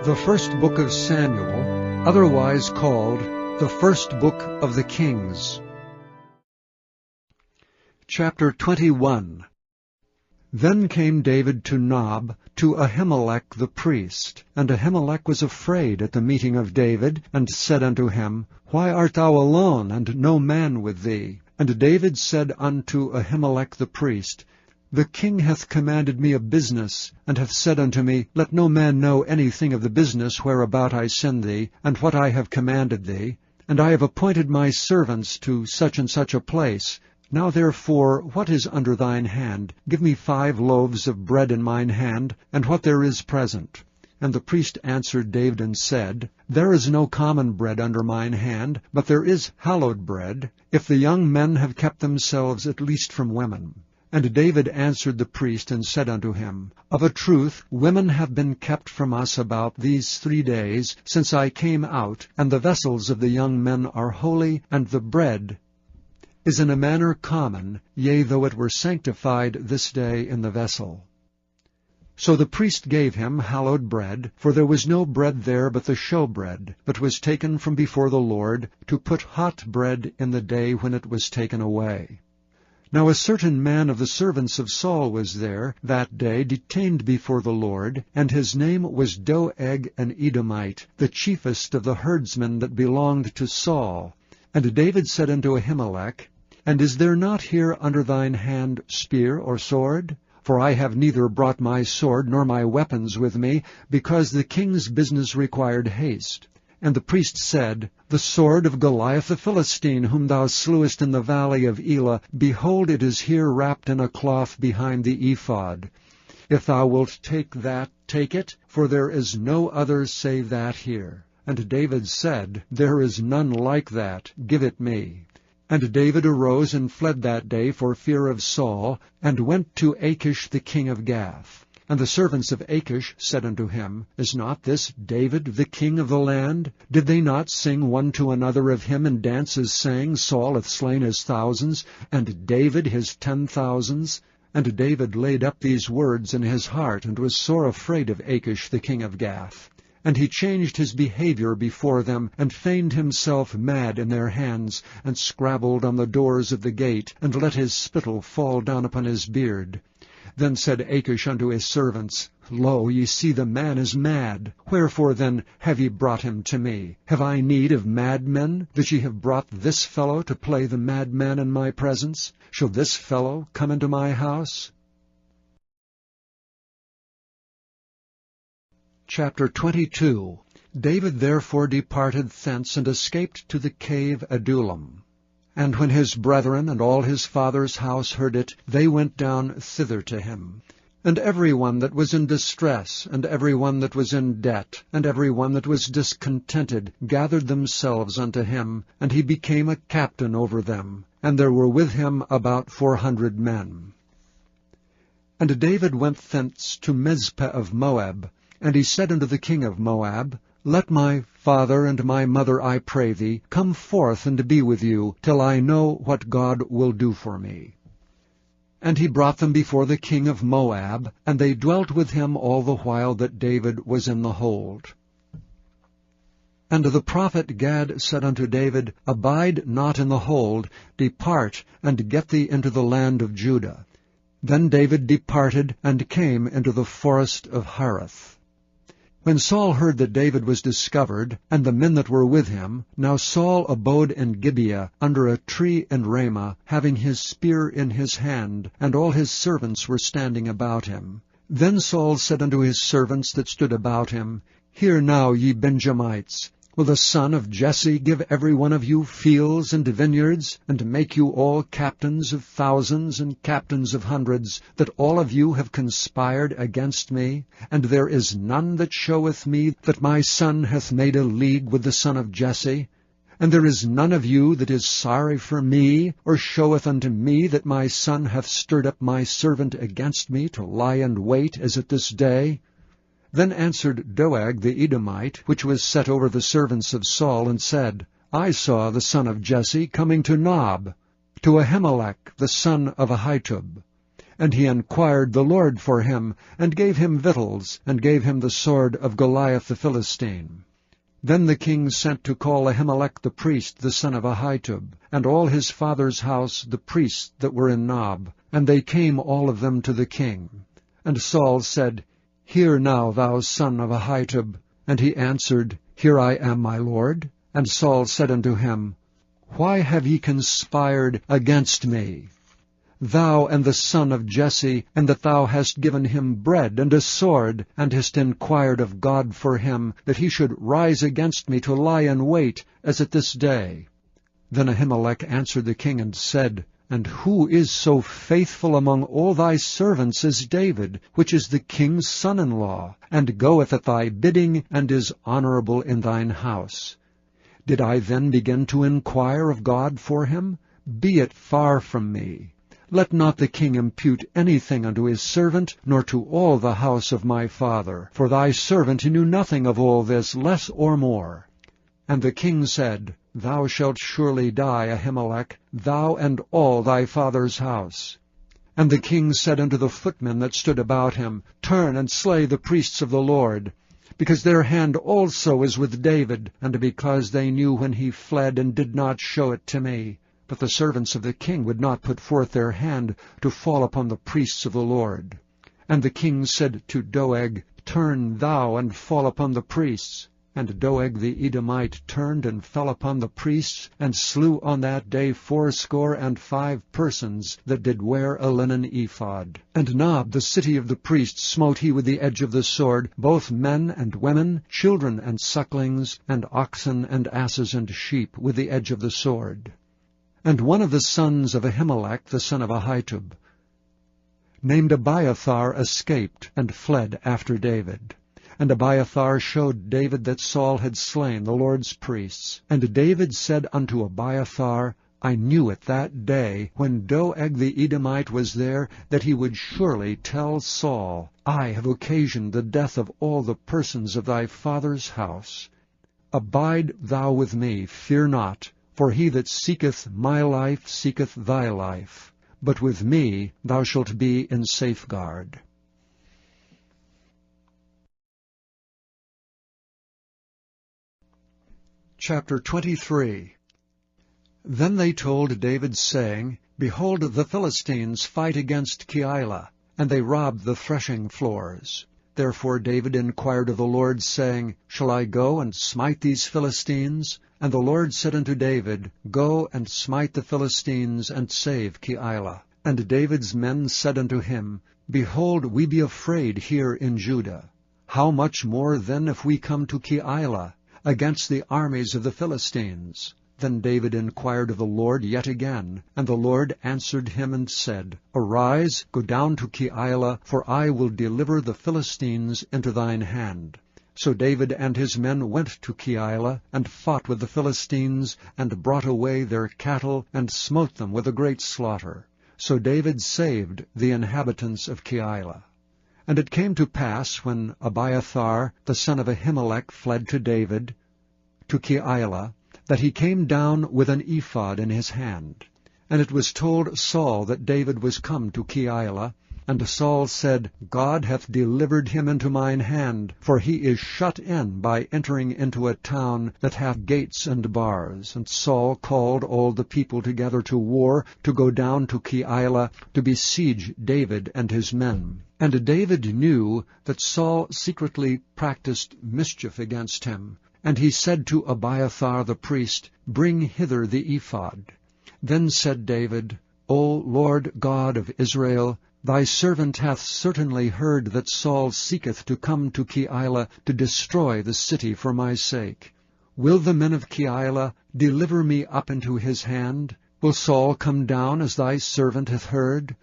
The first book of Samuel, otherwise called the first book of the Kings. Chapter 21. Then came David to Nob, to Ahimelech the priest. And Ahimelech was afraid at the meeting of David, and said unto him, Why art thou alone, and no man with thee? And David said unto Ahimelech the priest, The king hath commanded me a business, and hath said unto me, Let no man know anything of the business whereabout I send thee, and what I have commanded thee. And I have appointed my servants to such and such a place. Now therefore, what is under thine hand? Give me 5 loaves of bread in mine hand, and what there is present. And the priest answered David and said, There is no common bread under mine hand, but there is hallowed bread, if the young men have kept themselves at least from women. And David answered the priest and said unto him, Of a truth, women have been kept from us about these 3 days, since I came out, and the vessels of the young men are holy, and the bread is in a manner common, yea, though it were sanctified this day in the vessel. So the priest gave him hallowed bread, for there was no bread there but the showbread, but was taken from before the Lord, to put hot bread in the day when it was taken away. Now a certain man of the servants of Saul was there that day, detained before the Lord, and his name was Doeg an Edomite, the chiefest of the herdsmen that belonged to Saul. And David said unto Ahimelech, And is there not here under thine hand spear or sword? For I have neither brought my sword nor my weapons with me, because the king's business required haste. And the priest said, The sword of Goliath the Philistine, whom thou slewest in the valley of Elah, behold, it is here wrapped in a cloth behind the ephod. If thou wilt take that, take it, for there is no other save that here. And David said, There is none like that, give it me. And David arose and fled that day for fear of Saul, and went to Achish the king of Gath. And the servants of Achish said unto him, Is not this David the king of the land? Did they not sing one to another of him in dances, saying, Saul hath slain his thousands, and David his 10,000s? And David laid up these words in his heart, and was sore afraid of Achish the king of Gath. And he changed his behavior before them, and feigned himself mad in their hands, and scrabbled on the doors of the gate, and let his spittle fall down upon his beard. Then said Achish unto his servants, Lo, ye see the man is mad. Wherefore then have ye brought him to me? Have I need of madmen, that ye have brought this fellow to play the madman in my presence? Shall this fellow come into my house? Chapter 22. David therefore departed thence, and escaped to the cave Adullam. And when his brethren and all his father's house heard it, they went down thither to him. And every one that was in distress, and every one that was in debt, and every one that was discontented, gathered themselves unto him, and he became a captain over them. And there were with him about 400 men. And David went thence to Mizpeh of Moab, and he said unto the king of Moab, Let my father and my mother, I pray thee, come forth and be with you, till I know what God will do for me. And he brought them before the king of Moab, and they dwelt with him all the while that David was in the hold. And the prophet Gad said unto David, Abide not in the hold, depart, and get thee into the land of Judah. Then David departed, and came into the forest of Hareth. When Saul heard that David was discovered, and the men that were with him, now Saul abode in Gibeah, under a tree in Ramah, having his spear in his hand, and all his servants were standing about him. Then Saul said unto his servants that stood about him, Hear now, ye Benjamites, will the son of Jesse give every one of you fields and vineyards, and make you all captains of thousands and captains of hundreds, that all of you have conspired against me? And there is none that showeth me that my son hath made a league with the son of Jesse? And there is none of you that is sorry for me, or showeth unto me that my son hath stirred up my servant against me to lie in wait as at this day? Then answered Doeg the Edomite, which was set over the servants of Saul, and said, I saw the son of Jesse coming to Nob, to Ahimelech the son of Ahitub. And he enquired the Lord for him, and gave him victuals, and gave him the sword of Goliath the Philistine. Then the king sent to call Ahimelech the priest, the son of Ahitub, and all his father's house, the priests that were in Nob. And they came all of them to the king. And Saul said, Hear now, thou son of Ahitub. And he answered, Here I am, my lord. And Saul said unto him, Why have ye conspired against me, thou and the son of Jesse, and that thou hast given him bread and a sword, and hast inquired of God for him, that he should rise against me to lie in wait, as at this day? Then Ahimelech answered the king and said, And who is so faithful among all thy servants as David, which is the king's son-in-law, and goeth at thy bidding, and is honorable in thine house? Did I then begin to inquire of God for him? Be it far from me. Let not the king impute anything unto his servant, nor to all the house of my father. For thy servant knew nothing of all this, less or more. And the king said, Thou shalt surely die, Ahimelech, thou and all thy father's house. And the king said unto the footmen that stood about him, Turn and slay the priests of the Lord, because their hand also is with David, and because they knew when he fled, and did not show it to me. But the servants of the king would not put forth their hand to fall upon the priests of the Lord. And the king said to Doeg, Turn thou and fall upon the priests. And Doeg the Edomite turned and fell upon the priests, and slew on that day 75 persons that did wear a linen ephod. And Nob, the city of the priests, smote he with the edge of the sword, both men and women, children and sucklings, and oxen and asses and sheep, with the edge of the sword. And one of the sons of Ahimelech, the son of Ahitub, named Abiathar, escaped, and fled after David. And Abiathar showed David that Saul had slain the Lord's priests. And David said unto Abiathar, I knew it that day, when Doeg the Edomite was there, that he would surely tell Saul, I have occasioned the death of all the persons of thy father's house. Abide thou with me, fear not, for he that seeketh my life seeketh thy life. But with me thou shalt be in safeguard. Chapter 23. Then they told David, saying, Behold, the Philistines fight against Keilah, and they rob the threshing floors. Therefore David inquired of the Lord, saying, Shall I go and smite these Philistines? And the Lord said unto David, Go and smite the Philistines, and save Keilah. And David's men said unto him, Behold, we be afraid here in Judah. How much more then if we come to Keilah, against the armies of the Philistines? Then David inquired of the Lord yet again, and the Lord answered him and said, Arise, go down to Keilah, for I will deliver the Philistines into thine hand. So David and his men went to Keilah, and fought with the Philistines, and brought away their cattle, and smote them with a great slaughter. So David saved the inhabitants of Keilah. And it came to pass, when Abiathar the son of Ahimelech fled to David, to Keilah, that he came down with an ephod in his hand. And it was told Saul that David was come to Keilah. And Saul said, God hath delivered him into mine hand, for he is shut in by entering into a town that hath gates and bars. And Saul called all the people together to war, to go down to Keilah, to besiege David and his men. And David knew that Saul secretly practiced mischief against him. And he said to Abiathar the priest, Bring hither the ephod. Then said David, O Lord God of Israel, thy servant hath certainly heard that Saul seeketh to come to Keilah to destroy the city for my sake. Will the men of Keilah deliver me up into his hand? Will Saul come down as thy servant hath heard?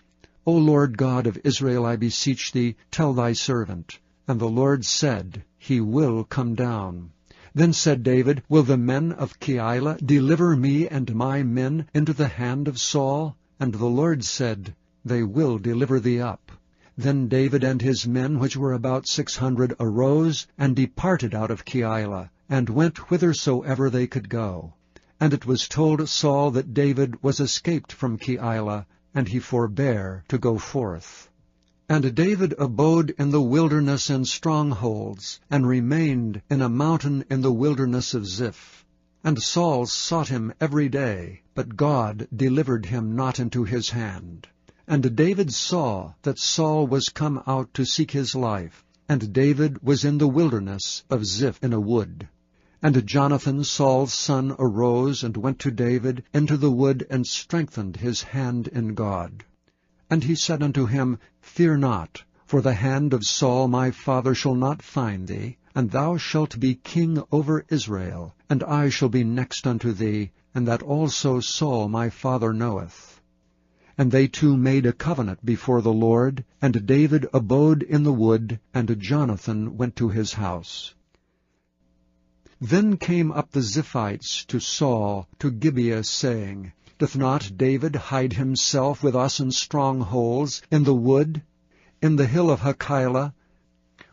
O Lord God of Israel, I beseech thee, tell thy servant. And the Lord said, He will come down. Then said David, Will the men of Keilah deliver me and my men into the hand of Saul? And the Lord said, They will deliver thee up. Then David and his men, which were about 600, arose, and departed out of Keilah, and went whithersoever they could go. And it was told Saul that David was escaped from Keilah, and he forbare to go forth. And David abode in the wilderness in strongholds, and remained in a mountain in the wilderness of Ziph. And Saul sought him every day, but God delivered him not into his hand. And David saw that Saul was come out to seek his life, and David was in the wilderness of Ziph in a wood. And Jonathan Saul's son arose and went to David into the wood, and strengthened his hand in God. And he said unto him, Fear not, for the hand of Saul my father shall not find thee, and thou shalt be king over Israel, and I shall be next unto thee, and that also Saul my father knoweth. And they two made a covenant before the Lord, and David abode in the wood, and Jonathan went to his house. Then came up the Ziphites to Saul to Gibeah, saying, Doth not David hide himself with us in strongholds, in the wood, in the hill of Hachilah,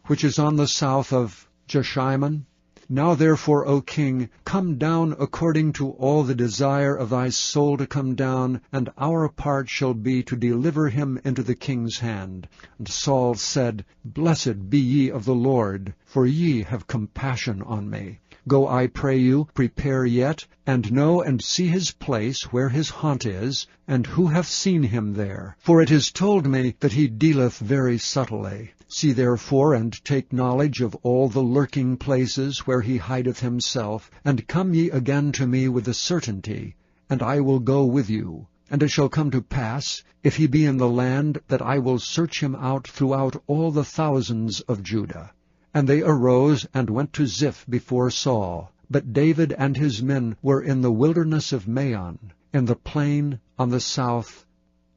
which is on the south of Jeshimon? Now therefore, O king, come down according to all the desire of thy soul to come down, and our part shall be to deliver him into the king's hand. And Saul said, Blessed be ye of the Lord, for ye have compassion on me. Go, I pray you, prepare yet, and know and see his place where his haunt is, and who hath seen him there. For it is told me that he dealeth very subtly. See therefore, and take knowledge of all the lurking places where he hideth himself, and come ye again to me with a certainty, and I will go with you. And it shall come to pass, if he be in the land, that I will search him out throughout all the thousands of Judah. And they arose and went to Ziph before Saul. But David and his men were in the wilderness of Maon, in the plain on the south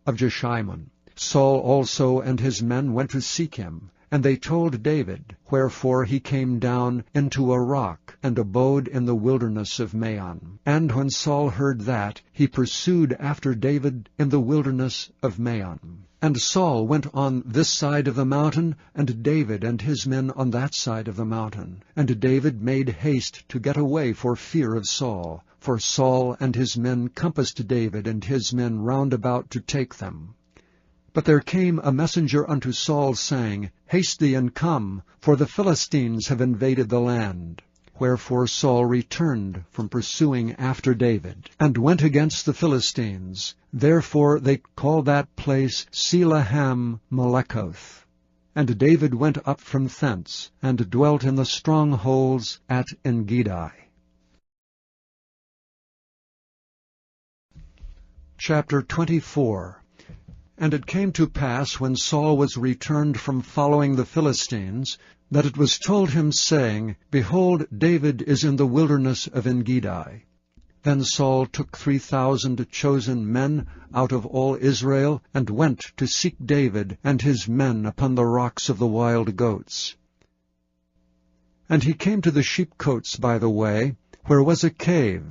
of Jeshimon. Saul also and his men went to seek him, and they told David, wherefore he came down into a rock, and abode in the wilderness of Maon. And when Saul heard that, he pursued after David in the wilderness of Maon. And Saul went on this side of the mountain, and David and his men on that side of the mountain. And David made haste to get away for fear of Saul, for Saul and his men compassed David and his men round about to take them. But there came a messenger unto Saul, saying, Haste thee and come, for the Philistines have invaded the land. Wherefore Saul returned from pursuing after David, and went against the Philistines. Therefore they called that place Selahem-Melekoth. And David went up from thence, and dwelt in the strongholds at Engedi. Chapter 24. And it came to pass, when Saul was returned from following the Philistines, that it was told him, saying, Behold, David is in the wilderness of Engedi. Then Saul took 3,000 chosen men out of all Israel, and went to seek David and his men upon the rocks of the wild goats. And he came to the sheepcotes by the way, where was a cave.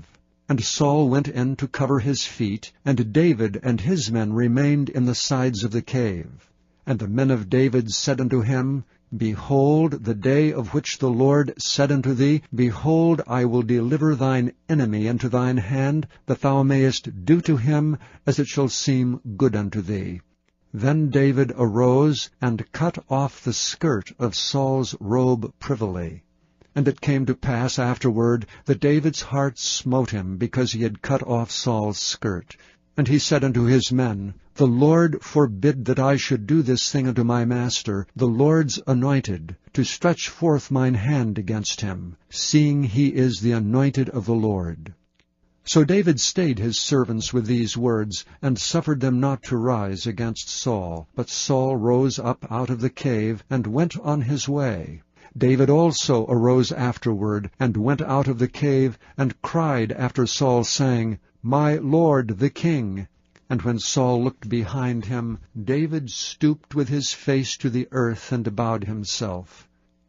And Saul went in to cover his feet, and David and his men remained in the sides of the cave. And the men of David said unto him, Behold, the day of which the Lord said unto thee, Behold, I will deliver thine enemy into thine hand, that thou mayest do to him as it shall seem good unto thee. Then David arose, and cut off the skirt of Saul's robe privily. And it came to pass afterward that David's heart smote him, because he had cut off Saul's skirt. And he said unto his men, The Lord forbid that I should do this thing unto my master, the Lord's anointed, to stretch forth mine hand against him, seeing he is the anointed of the Lord. So David stayed his servants with these words, and suffered them not to rise against Saul. But Saul rose up out of the cave, and went on his way. David also arose afterward, and went out of the cave, and cried after Saul, saying, My Lord the king. And when Saul looked behind him, David stooped with his face to the earth, and bowed himself.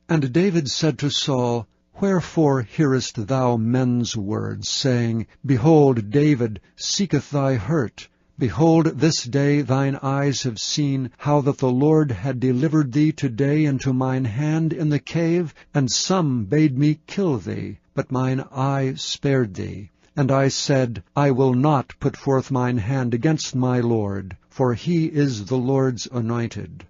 And David said to Saul, Wherefore hearest thou men's words, saying, Behold, David seeketh thy hurt? Behold, this day thine eyes have seen how that the Lord had delivered thee today into mine hand in the cave, and some bade me kill thee, but mine eye spared thee. And I said, I will not put forth mine hand against my Lord, for he is the Lord's anointed.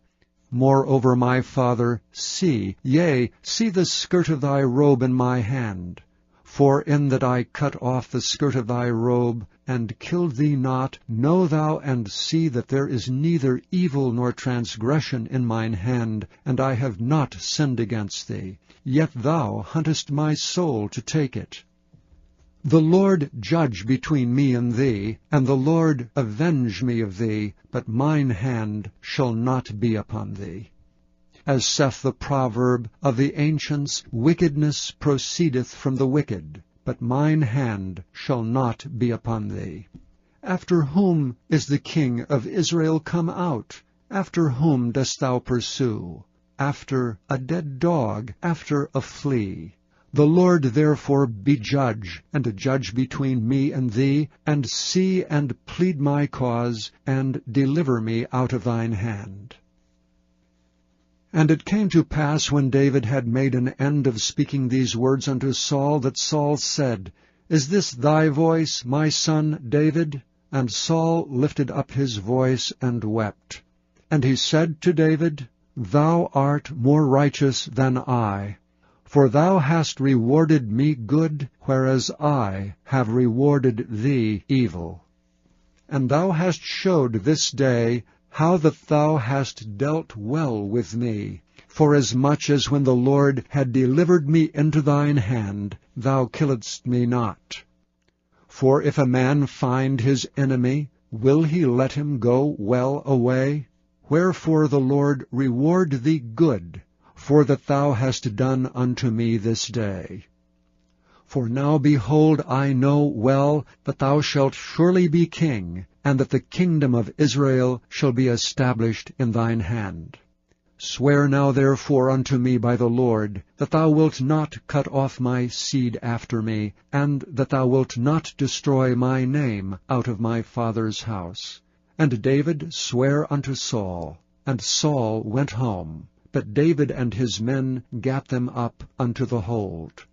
Moreover, my father, see, yea, see the skirt of thy robe in my hand. For in that I cut off the skirt of thy robe, and killed thee not, know thou and see that there is neither evil nor transgression in mine hand, and I have not sinned against thee. Yet thou huntest my soul to take it. The Lord judge between me and thee, and the Lord avenge me of thee, but mine hand shall not be upon thee. As saith the proverb of the ancients, wickedness proceedeth from the wicked, but mine hand shall not be upon thee. After whom is the king of Israel come out? After whom dost thou pursue? After a dead dog, after a flea. The Lord therefore be judge, and a judge between me and thee, and see and plead my cause, and deliver me out of thine hand. And it came to pass, when David had made an end of speaking these words unto Saul, that Saul said, Is this thy voice, my son David? And Saul lifted up his voice and wept. And he said to David, Thou art more righteous than I, for thou hast rewarded me good, whereas I have rewarded thee evil. And thou hast showed this day how that thou hast dealt well with me, forasmuch as when the Lord had delivered me into thine hand, thou killedst me not. For if a man find his enemy, will he let him go well away? Wherefore the Lord reward thee good, for that thou hast done unto me this day. For now, behold, I know well that thou shalt surely be king, and that the kingdom of Israel shall be established in thine hand. Swear now therefore unto me by the Lord, that thou wilt not cut off my seed after me, and that thou wilt not destroy my name out of my father's house. And David sware unto Saul, and Saul went home, but David and his men gat them up unto the hold.